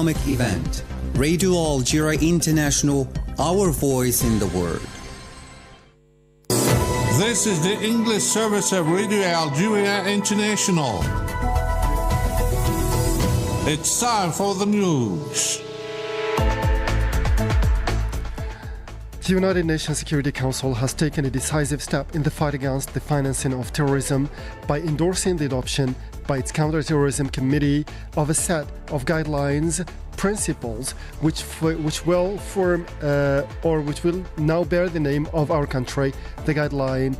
Islamic event. Radio Algeria International, our voice in the world. This is the English service of Radio Algeria International. It's time for the news. The United Nations Security Council has taken a decisive step in the fight against the financing of terrorism by endorsing the adoption by its Counterterrorism Committee of a set of guidelines, principles, which will now bear the name of our country, the Guideline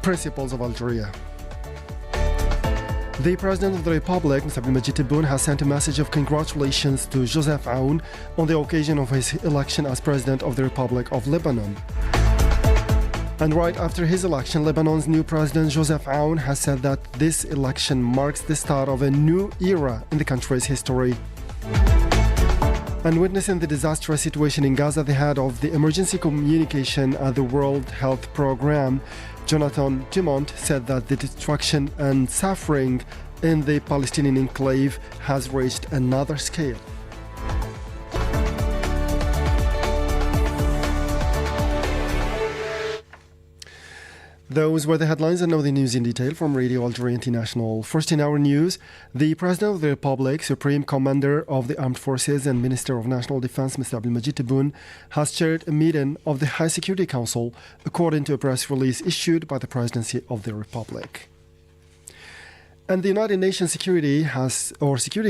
Principles of Algeria. The President of the Republic, Mr. Abdelmadjid Tebboune, has sent a message of congratulations to Joseph Aoun on the occasion of his election as President of the Republic of Lebanon. And right after his election, Lebanon's new President Joseph Aoun has said that this election marks the start of a new era in the country's history. And witnessing the disastrous situation in Gaza, the head of the emergency communication at the World Health Programme, Jonathan Dumont, said that the destruction and suffering in the Palestinian enclave has reached another scale. Those were the headlines, and now the news in detail from Radio Algeria International. First in our news, the President of the Republic, Supreme Commander of the Armed Forces and Minister of National Defense, Mr. Abdelmadjid Tebboune, has chaired a meeting of the High Security Council, according to a press release issued by the Presidency of the Republic. And the United Nations Security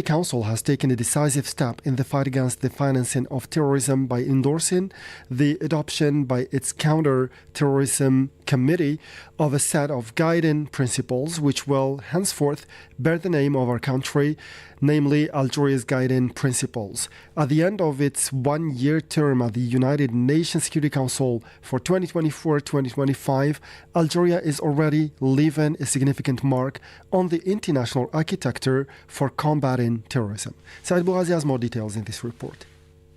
Council has taken a decisive step in the fight against the financing of terrorism by endorsing the adoption by its Counter-Terrorism Committee of a set of guiding principles which will henceforth bear the name of our country, namely Algeria's Guiding Principles. At the end of its one-year term at the United Nations Security Council for 2024-2025, Algeria is already leaving a significant mark on the international architecture for combating terrorism. Said Bouazi has more details in this report.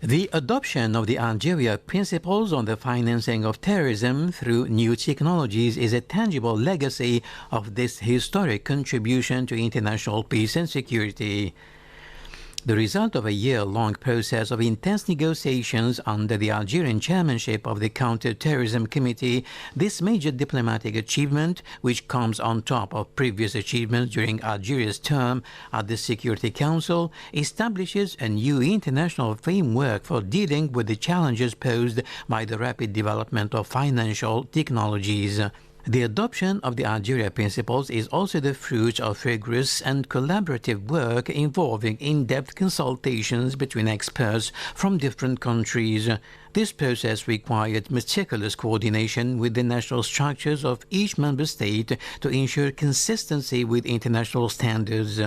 The adoption of the Algeria Principles on the Financing of Terrorism through New Technologies is a tangible legacy of this historic contribution to international peace and security. The result of a year-long process of intense negotiations under the Algerian chairmanship of the Counter-Terrorism Committee, this major diplomatic achievement, which comes on top of previous achievements during Algeria's term at the Security Council, establishes a new international framework for dealing with the challenges posed by the rapid development of financial technologies. The adoption of the Algeria Principles is also the fruit of rigorous and collaborative work involving in-depth consultations between experts from different countries. This process required meticulous coordination with the national structures of each member state to ensure consistency with international standards.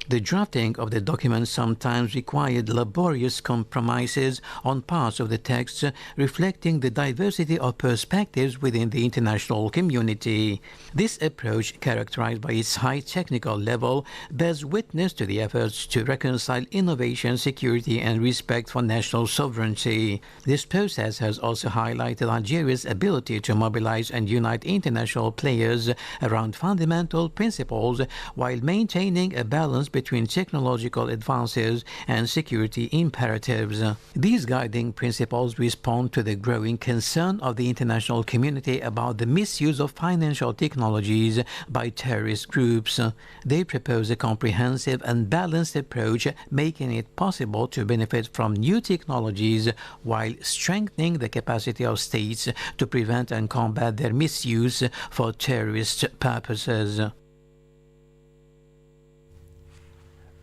The drafting of the document sometimes required laborious compromises on parts of the text, reflecting the diversity of perspectives within the international community. This approach, characterized by its high technical level, bears witness to the efforts to reconcile innovation, security, and respect for national sovereignty. This process has also highlighted Algeria's ability to mobilize and unite international players around fundamental principles while maintaining a balance between technological advances and security imperatives. These guiding principles respond to the growing concern of the international community about the misuse of financial technologies by terrorist groups. They propose a comprehensive and balanced approach, making it possible to benefit from new technologies while strengthening the capacity of states to prevent and combat their misuse for terrorist purposes.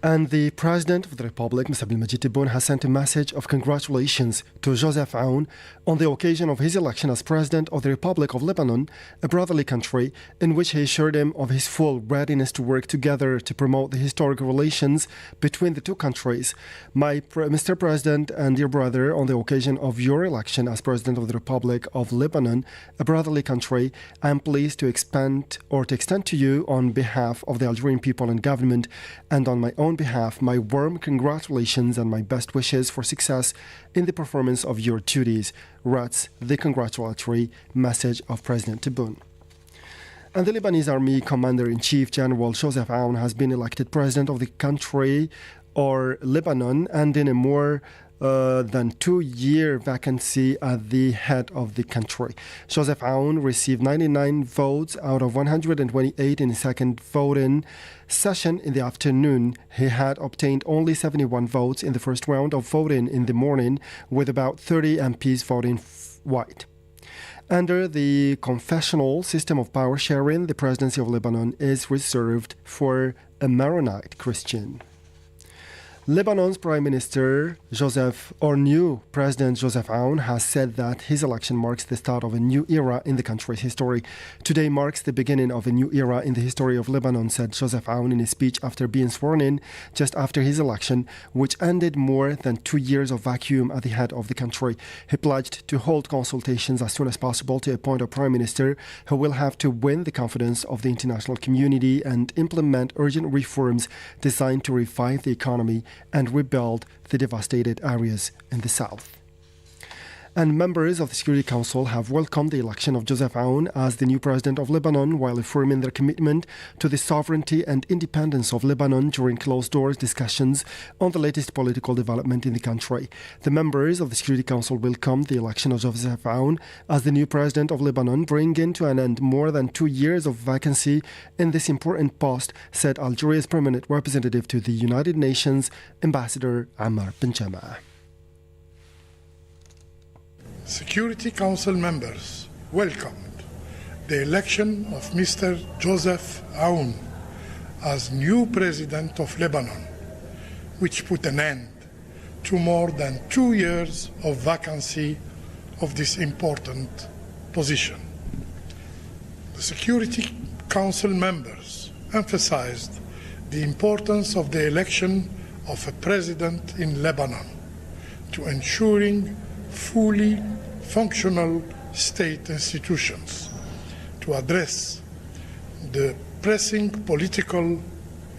And the President of the Republic, Mr. Abdelmadjid Tebboune, has sent a message of congratulations to Joseph Aoun on the occasion of his election as President of the Republic of Lebanon, a brotherly country, in which he assured him of his full readiness to work together to promote the historic relations between the two countries. Mr. President and dear brother, on the occasion of your election as President of the Republic of Lebanon, a brotherly country, I am pleased to extend to you on behalf of the Algerian people and government and on my own behalf, my warm congratulations and my best wishes for success in the performance of your duties, writes the congratulatory message of President Tebboune. And the Lebanese Army Commander-in-Chief General Joseph Aoun has been elected President of the country or Lebanon, ending a more than 2-year vacancy at the head of the country. Joseph Aoun received 99 votes out of 128 in the second voting session in the afternoon. He had obtained only 71 votes in the first round of voting in the morning, with about 30 MPs voting white. Under the confessional system of power sharing, the presidency of Lebanon is reserved for a Maronite Christian. Lebanon's Prime Minister new President Joseph Aoun has said that his election marks the start of a new era in the country's history. Today marks the beginning of a new era in the history of Lebanon, said Joseph Aoun in his speech after being sworn in just after his election, which ended more than 2 years of vacuum at the head of the country. He pledged to hold consultations as soon as possible to appoint a Prime Minister who will have to win the confidence of the international community and implement urgent reforms designed to revive the economy and rebuild the devastated areas in the south. And members of the Security Council have welcomed the election of Joseph Aoun as the new president of Lebanon, while affirming their commitment to the sovereignty and independence of Lebanon during closed-doors discussions on the latest political development in the country. The members of the Security Council welcomed the election of Joseph Aoun as the new president of Lebanon, bringing to an end more than 2 years of vacancy in this important post, said Algeria's permanent representative to the United Nations, Ambassador Ammar Benjama. Security Council members welcomed the election of Mr. Joseph Aoun as new president of Lebanon, which put an end to more than 2 years of vacancy of this important position. The Security Council members emphasized the importance of the election of a president in Lebanon to ensuring fully functional state institutions to address the pressing political,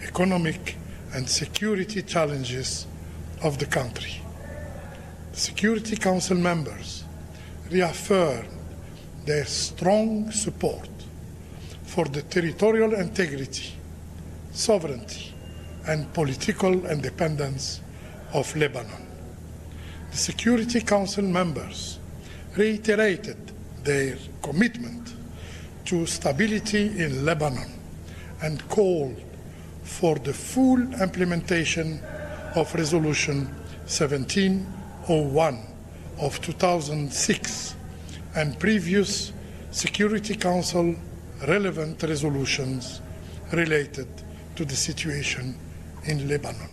economic, and security challenges of the country. The Security Council members reaffirmed their strong support for the territorial integrity, sovereignty, and political independence of Lebanon. The Security Council members reiterated their commitment to stability in Lebanon and called for the full implementation of Resolution 1701 of 2006 and previous Security Council relevant resolutions related to the situation in Lebanon.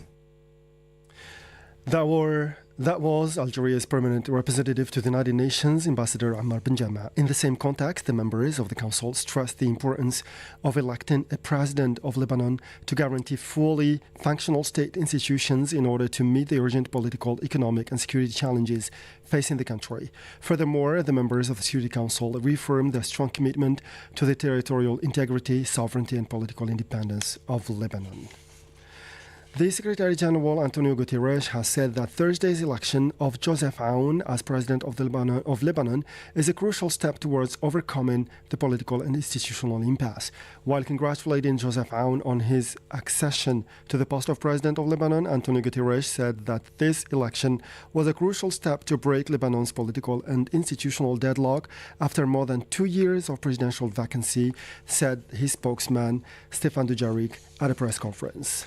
That was Algeria's permanent representative to the United Nations, Ambassador Ammar Benjama. In the same context, the members of the Council stressed the importance of electing a president of Lebanon to guarantee fully functional state institutions in order to meet the urgent political, economic, and security challenges facing the country. Furthermore, the members of the Security Council reaffirmed their strong commitment to the territorial integrity, sovereignty, and political independence of Lebanon. The Secretary General Antonio Guterres has said that Thursday's election of Joseph Aoun as President of Lebanon is a crucial step towards overcoming the political and institutional impasse. While congratulating Joseph Aoun on his accession to the post of President of Lebanon, Antonio Guterres said that this election was a crucial step to break Lebanon's political and institutional deadlock after more than 2 years of presidential vacancy, said his spokesman Stéphane Dujarric at a press conference.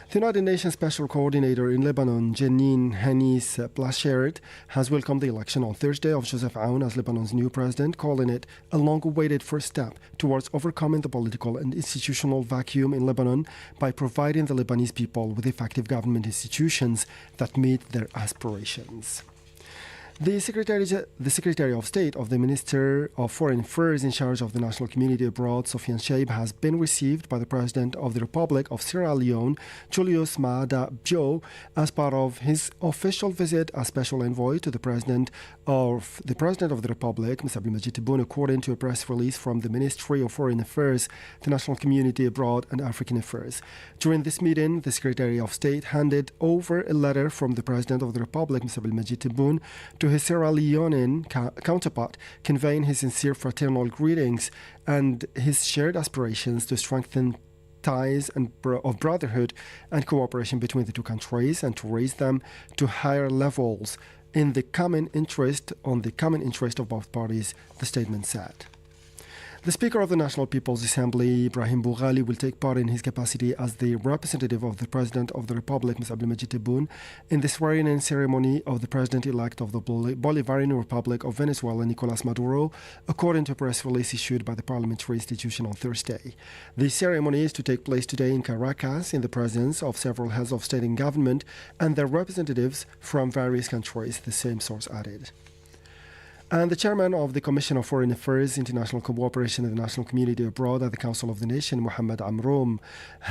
The United Nations Special Coordinator in Lebanon, Jeanine Hennis-Plasschaert, has welcomed the election on Thursday of Joseph Aoun as Lebanon's new president, calling it a long-awaited first step towards overcoming the political and institutional vacuum in Lebanon by providing the Lebanese people with effective government institutions that meet their aspirations. The Secretary of State of the Minister of Foreign Affairs in charge of the national community abroad, Sofiane Cheib, has been received by the President of the Republic of Sierra Leone, Julius Maada Bio, as part of his official visit as special envoy to the President of the Republic, Mr. Abdelmadjid Tebboune, according to a press release from the Ministry of Foreign Affairs, the National Community Abroad, and African Affairs. During this meeting, the Secretary of State handed over a letter from the President of the Republic, Mr. Abdelmadjid Tebboune, to his Sierra Leonean counterpart, conveying his sincere fraternal greetings and his shared aspirations to strengthen ties of brotherhood and cooperation between the two countries and to raise them to higher levels on the common interest of both parties, the statement said. The Speaker of the National People's Assembly, Ibrahim Boughali, will take part in his capacity as the representative of the President of the Republic, Mr. Abdelmajid Tebboune, in the swearing-in ceremony of the President-elect of the Bolivarian Republic of Venezuela, Nicolas Maduro, according to a press release issued by the parliamentary institution on Thursday. The ceremony is to take place today in Caracas in the presence of several heads of state and government and their representatives from various countries, the same source added. And the chairman of the Commission of Foreign Affairs, International Cooperation and the National Community Abroad at the Council of the Nation, Mohammad Amroum,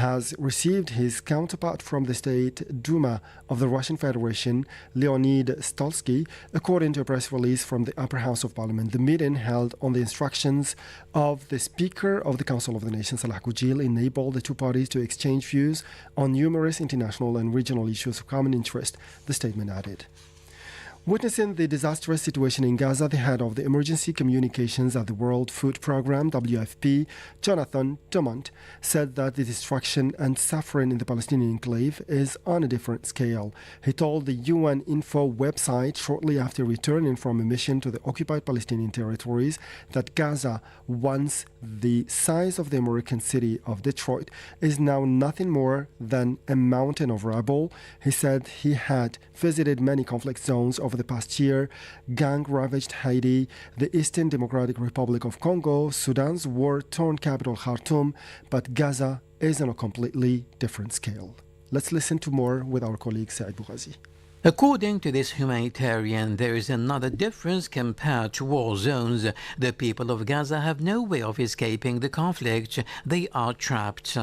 has received his counterpart from the State Duma of the Russian Federation, Leonid Stolsky, according to a press release from the Upper House of Parliament. The meeting, held on the instructions of the Speaker of the Council of the Nation, Salah Goujil, enabled the two parties to exchange views on numerous international and regional issues of common interest, the statement added. Witnessing the disastrous situation in Gaza, the head of the emergency communications at the World Food Programme, WFP, Jonathan Dumont, said that the destruction and suffering in the Palestinian enclave is on a different scale. He told the UN Info website shortly after returning from a mission to the occupied Palestinian territories that Gaza, once the size of the American city of Detroit, is now nothing more than a mountain of rubble. He said he had visited many conflict zones over the past year: gang-ravaged Haiti, the Eastern Democratic Republic of Congo, Sudan's war-torn capital Khartoum, but Gaza is on a completely different scale. Let's listen to more with our colleague Saïd Bougazi. According to this humanitarian, there is another difference compared to war zones. The people of Gaza have no way of escaping the conflict. They are trapped.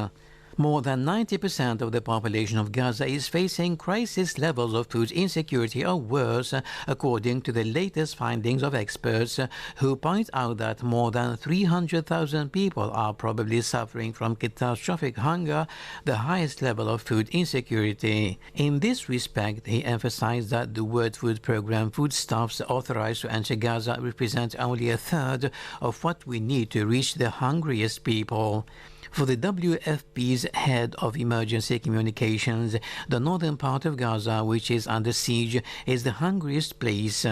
More than 90% of the population of Gaza is facing crisis levels of food insecurity or worse, according to the latest findings of experts, who point out that more than 300,000 people are probably suffering from catastrophic hunger, the highest level of food insecurity. In this respect, he emphasized that the World Food Programme foodstuffs authorized to enter Gaza represent only a third of what we need to reach the hungriest people. For the WFP's head of emergency communications, the northern part of Gaza, which is under siege, is the hungriest place.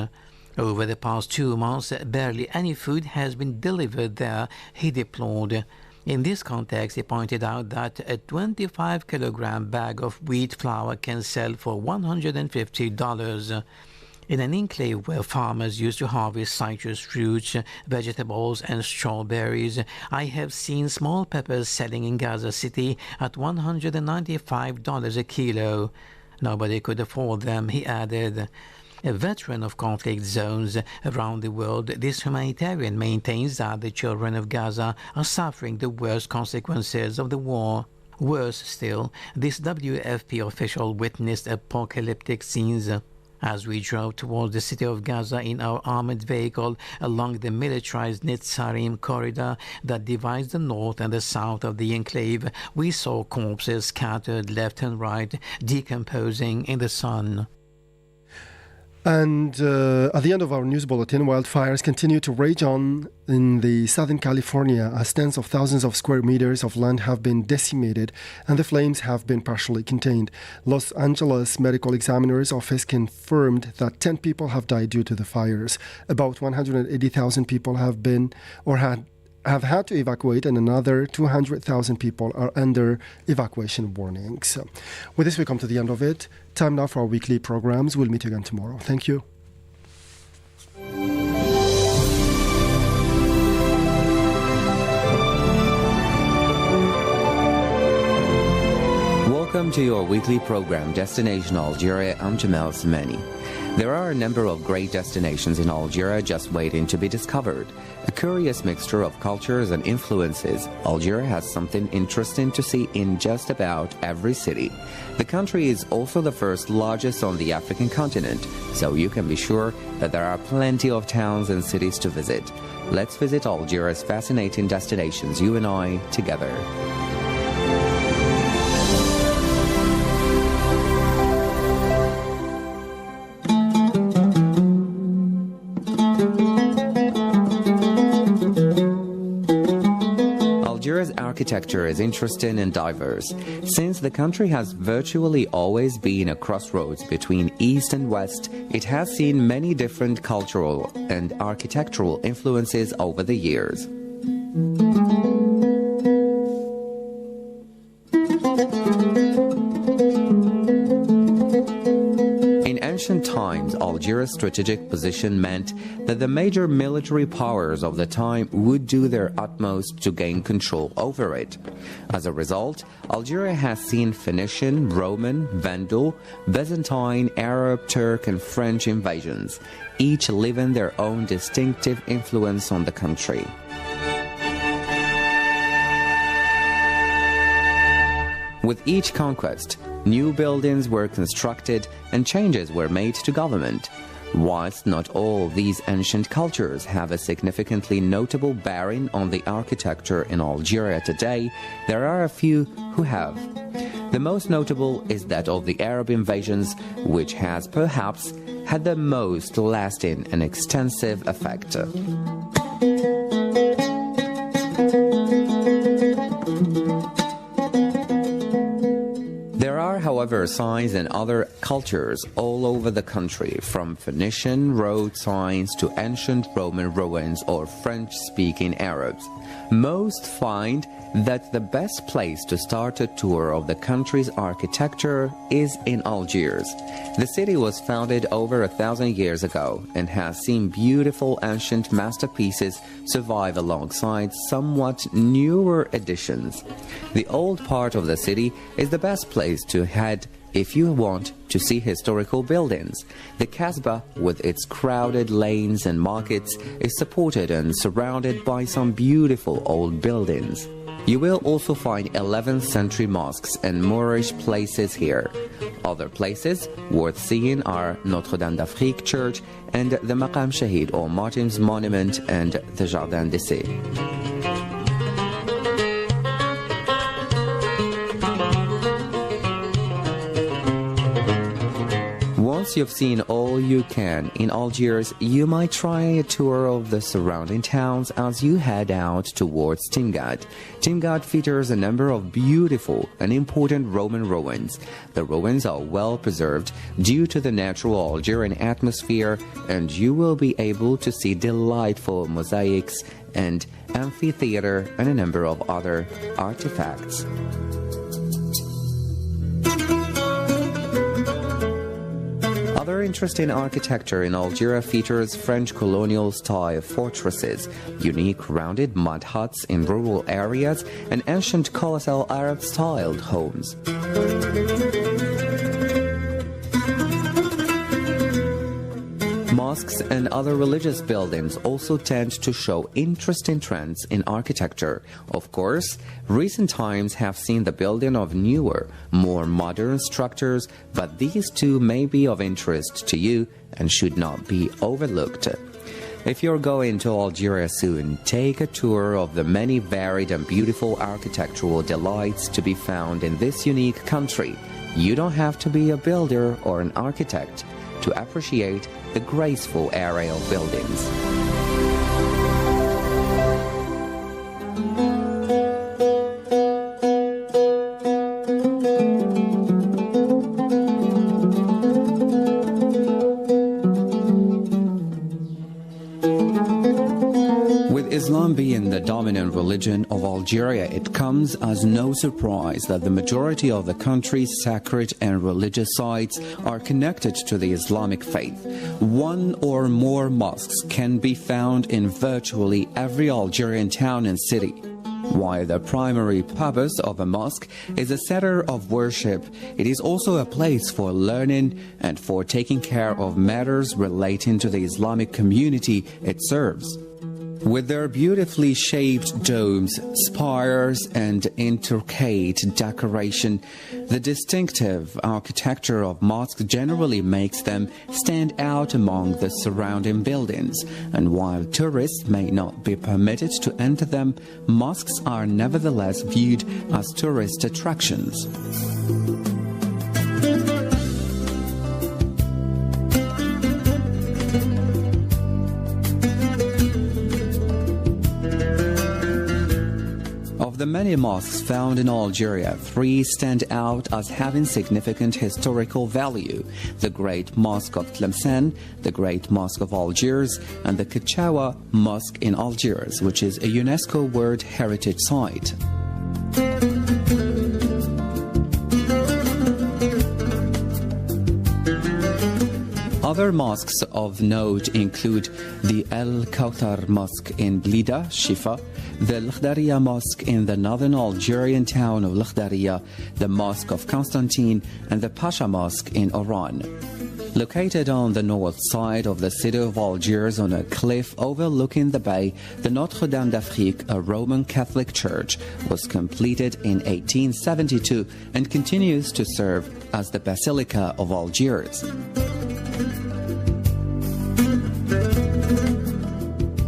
Over the past 2 months, barely any food has been delivered there, he deplored. In this context, he pointed out that a 25-kilogram bag of wheat flour can sell for $150. In an enclave where farmers used to harvest citrus fruits, vegetables and strawberries, I have seen small peppers selling in Gaza City at $195 a kilo. Nobody could afford them, he added. A veteran of conflict zones around the world, this humanitarian maintains that the children of Gaza are suffering the worst consequences of the war. Worse still, this WFP official witnessed apocalyptic scenes. As we drove towards the city of Gaza in our armored vehicle along the militarized Netzarim corridor that divides the north and the south of the enclave, we saw corpses scattered left and right, decomposing in the sun. And at the end of our news bulletin, wildfires continue to rage on in the Southern California as tens of thousands of square meters of land have been decimated and the flames have been partially contained. Los Angeles Medical Examiner's Office confirmed that 10 people have died due to the fires. About 180,000 people have had to evacuate, and another 200,000 people are under evacuation warnings. With this, we come to the end of it. Time now for our weekly programs. We'll meet again tomorrow. Thank you. Welcome to your weekly program, Destination Algeria. I'm Jamal Semeni. There are a number of great destinations in Algeria just waiting to be discovered. A curious mixture of cultures and influences, Algeria has something interesting to see in just about every city. The country is also the first largest on the African continent, so you can be sure that there are plenty of towns and cities to visit. Let's visit Algeria's fascinating destinations, you and I, together. architecture is interesting and diverse. Since the country has virtually always been a crossroads between East and West, it has seen many different cultural and architectural influences over the years. In ancient times, Algeria's strategic position meant that the major military powers of the time would do their utmost to gain control over it. As a result, Algeria has seen Phoenician, Roman, Vandal, Byzantine, Arab, Turk, and French invasions, each leaving their own distinctive influence on the country. With each conquest, new buildings were constructed and changes were made to government. Whilst not all these ancient cultures have a significantly notable bearing on the architecture in Algeria today, there are a few who have. The most notable is that of the Arab invasions, which has perhaps had the most lasting and extensive effect. There are, however, signs in other cultures all over the country, from Phoenician road signs to ancient Roman ruins or French-speaking Arabs. Most find that the best place to start a tour of the country's architecture is in Algiers. The city was founded over 1,000 years ago and has seen beautiful ancient masterpieces survive alongside somewhat newer additions. The old part of the city is the best place to head if you want to see historical buildings. The Kasbah, with its crowded lanes and markets, is supported and surrounded by some beautiful old buildings. You will also find 11th century mosques and Moorish places here. Other places worth seeing are Notre Dame d'Afrique Church and the Maqam Shahid or Martyr's Monument and the Jardin d'Essai. Once you've seen all you can in Algiers, you might try a tour of the surrounding towns as you head out towards Timgad. Timgad features a number of beautiful and important Roman ruins. The ruins are well preserved due to the natural Algerian atmosphere, and you will be able to see delightful mosaics and amphitheater and a number of other artifacts. Other interesting architecture in Algeria features French colonial-style fortresses, unique rounded mud huts in rural areas, and ancient colossal Arab-styled homes. Mosques and other religious buildings also tend to show interesting trends in architecture. Of course, recent times have seen the building of newer, more modern structures, but these too may be of interest to you and should not be overlooked. If you're going to Algeria soon, take a tour of the many varied and beautiful architectural delights to be found in this unique country. You don't have to be a builder or an architect to appreciate the graceful aerial buildings. With Islam being the dominant religion of Algeria, it comes as no surprise that the majority of the country's sacred and religious sites are connected to the Islamic faith. One or more mosques can be found in virtually every Algerian town and city. While the primary purpose of a mosque is a center of worship, it is also a place for learning and for taking care of matters relating to the Islamic community it serves. With their beautifully shaped domes, spires, and intricate decoration, the distinctive architecture of mosques generally makes them stand out among the surrounding buildings. And while tourists may not be permitted to enter them, mosques are nevertheless viewed as tourist attractions. Of the many mosques found in Algeria, three stand out as having significant historical value: the Great Mosque of Tlemcen, the Great Mosque of Algiers, and the Kechaoua Mosque in Algiers, which is a UNESCO World Heritage Site. Other mosques of note include the El Kauthar Mosque in Blida, Shifa, the Lakhdariya Mosque in the northern Algerian town of Lakhdariya, the Mosque of Constantine, and the Pasha Mosque in Oran. Located on the north side of the city of Algiers on a cliff overlooking the bay, the Notre Dame d'Afrique, a Roman Catholic church, was completed in 1872 and continues to serve as the Basilica of Algiers.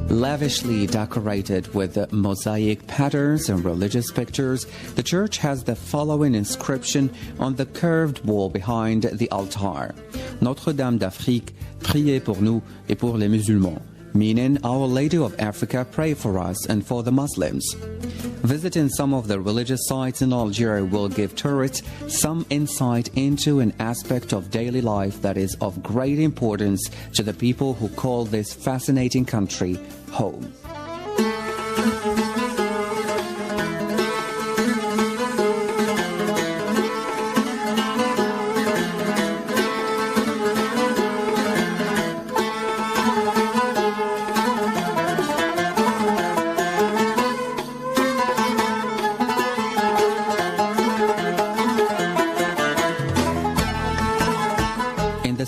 Lavishly decorated with mosaic patterns and religious pictures, the church has the following inscription on the curved wall behind the altar: Notre Dame d'Afrique, priez pour nous et pour les musulmans, meaning Our Lady of Africa, pray for us and for the Muslims. Visiting some of the religious sites in Algeria will give tourists some insight into an aspect of daily life that is of great importance to the people who call this fascinating country home.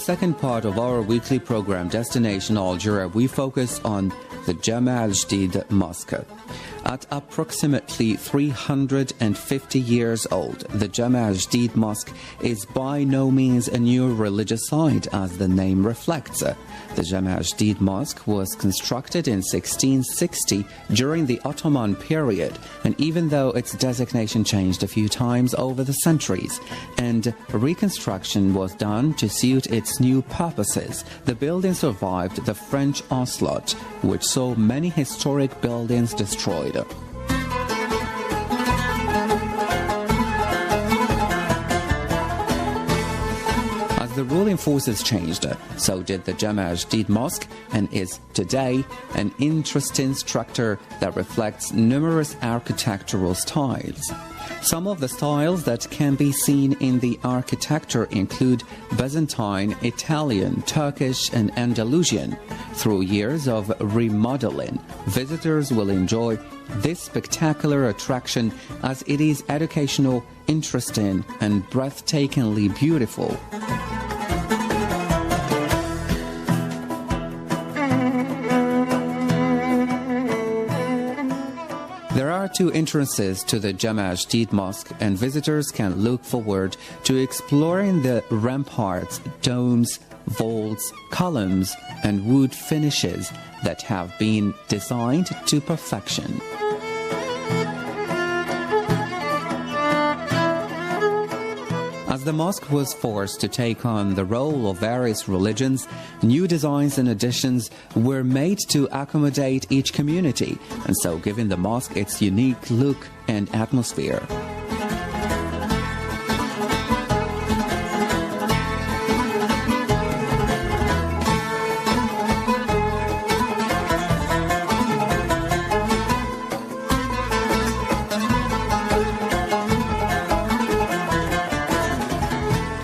Second part of our weekly program, Destination Algeria, we focus on the Jama al-Jdid Mosque. At approximately 350 years old, the Jama al-Jdid Mosque is by no means a new religious site, as the name reflects. The Jama al-Jdid Mosque was constructed in 1660 during the Ottoman period, and even though its designation changed a few times over the centuries, and reconstruction was done to suit its new purposes, the building survived the French onslaught, which saw many historic buildings destroyed. As the ruling forces changed, so did the Jama al-Jdid Mosque, and is today an interesting structure that reflects numerous architectural styles. Some of the styles that can be seen in the architecture include Byzantine, Italian, Turkish, and Andalusian. Through years of remodeling, visitors will enjoy this spectacular attraction as it is educational, interesting, and breathtakingly beautiful. There are two entrances to the Jama al-Jdid Mosque, and visitors can look forward to exploring the ramparts, domes, vaults, columns, and wood finishes that have been designed to perfection. As the mosque was forced to take on the role of various religions, new designs and additions were made to accommodate each community, and so giving the mosque its unique look and atmosphere.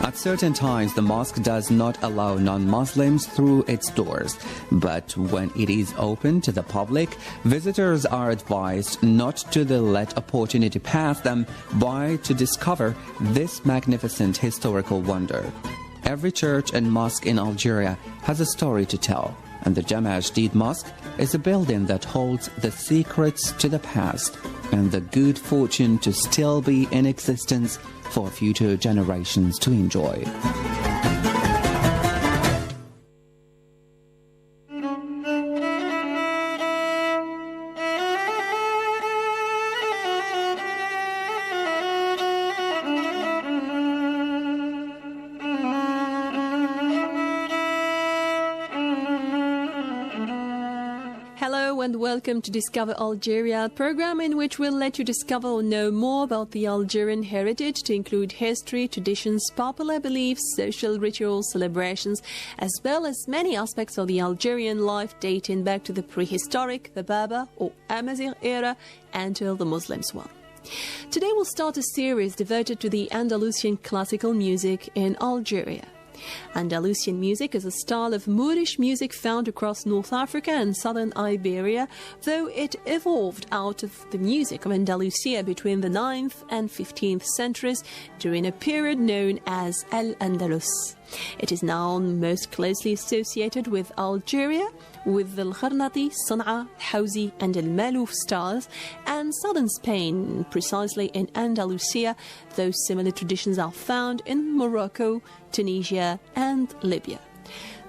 At certain times, the mosque does not allow non-Muslims through its doors, but when it is open to the public, visitors are advised not to let opportunity pass them by to discover this magnificent historical wonder. Every church and mosque in Algeria has a story to tell, and the Jama al-Jdid Mosque is a building that holds the secrets to the past and the good fortune to still be in existence for future generations to enjoy. Hello and welcome to Discover Algeria, a program in which we'll let you discover or know more about the Algerian heritage, to include history, traditions, popular beliefs, social rituals, celebrations, as well as many aspects of the Algerian life dating back to the prehistoric, the Berber or Amazigh era, until the Muslims one. Today we'll start a series devoted to the Andalusian classical music in Algeria. Andalusian music is a style of Moorish music found across North Africa and southern Iberia, though it evolved out of the music of Andalusia between the 9th and 15th centuries during a period known as Al-Andalus. It is now most closely associated with Algeria, with the Al-Gharnati, Sana'a, Hawzi and Al-Maluf styles, and southern Spain, precisely in Andalusia, though similar traditions are found in Morocco, Tunisia and Libya.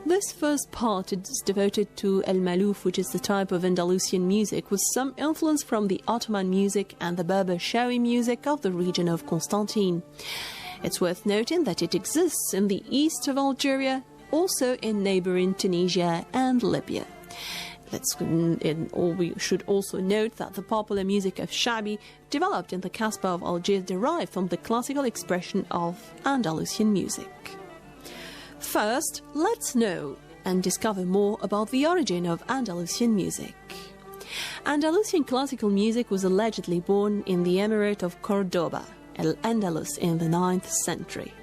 This first part is devoted to Al-Maluf, which is the type of Andalusian music with some influence from the Ottoman music and the Berber Shawi music of the region of Constantine. It's worth noting that it exists in the east of Algeria, also in neighboring Tunisia and Libya. We should also note that the popular music of Shabi developed in the Kasbah of Algiers derived from the classical expression of Andalusian music. First, let's know and discover more about the origin of Andalusian music. Andalusian classical music was allegedly born in the Emirate of Cordoba, Al-Andalus, in the 9th century.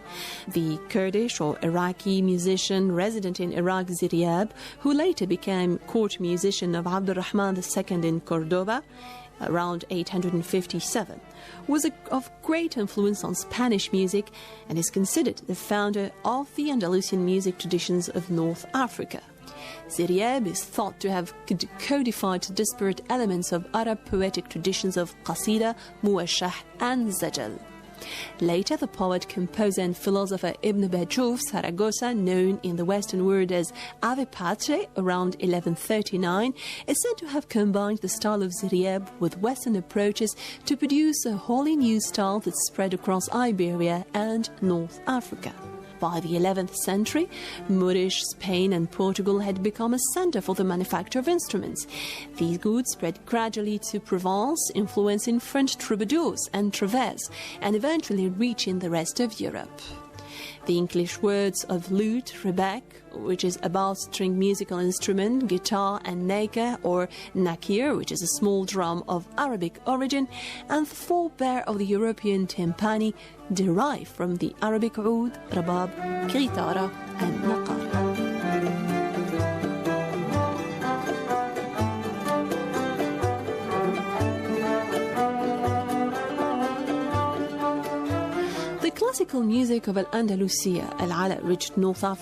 The Kurdish or Iraqi musician resident in Iraq, Ziryab, who later became court musician of Abdurrahman II in Cordoba around 857, was of great influence on Spanish music and is considered the founder of the Andalusian music traditions of North Africa. Ziryab is thought to have codified disparate elements of Arab poetic traditions of Qasida, Muwashah and Zajal. Later, the poet, composer and philosopher Ibn Bajuf Saragossa, known in the Western world as Ave Patri, around 1139, is said to have combined the style of Ziryab with Western approaches to produce a wholly new style that spread across Iberia and North Africa. By the 11th century, Moorish, Spain and Portugal had become a center for the manufacture of instruments. These goods spread gradually to Provence, influencing French troubadours and travers, and eventually reaching the rest of Europe. The English words of lute, rebec, which is a bowstring musical instrument, guitar and naker or nakir, which is a small drum of Arabic origin, and the forebear of the European timpani, derive from the Arabic oud, rabab, kitara and naqara. The classical music of Al-Andalusia, Al-Ala, reached North Africa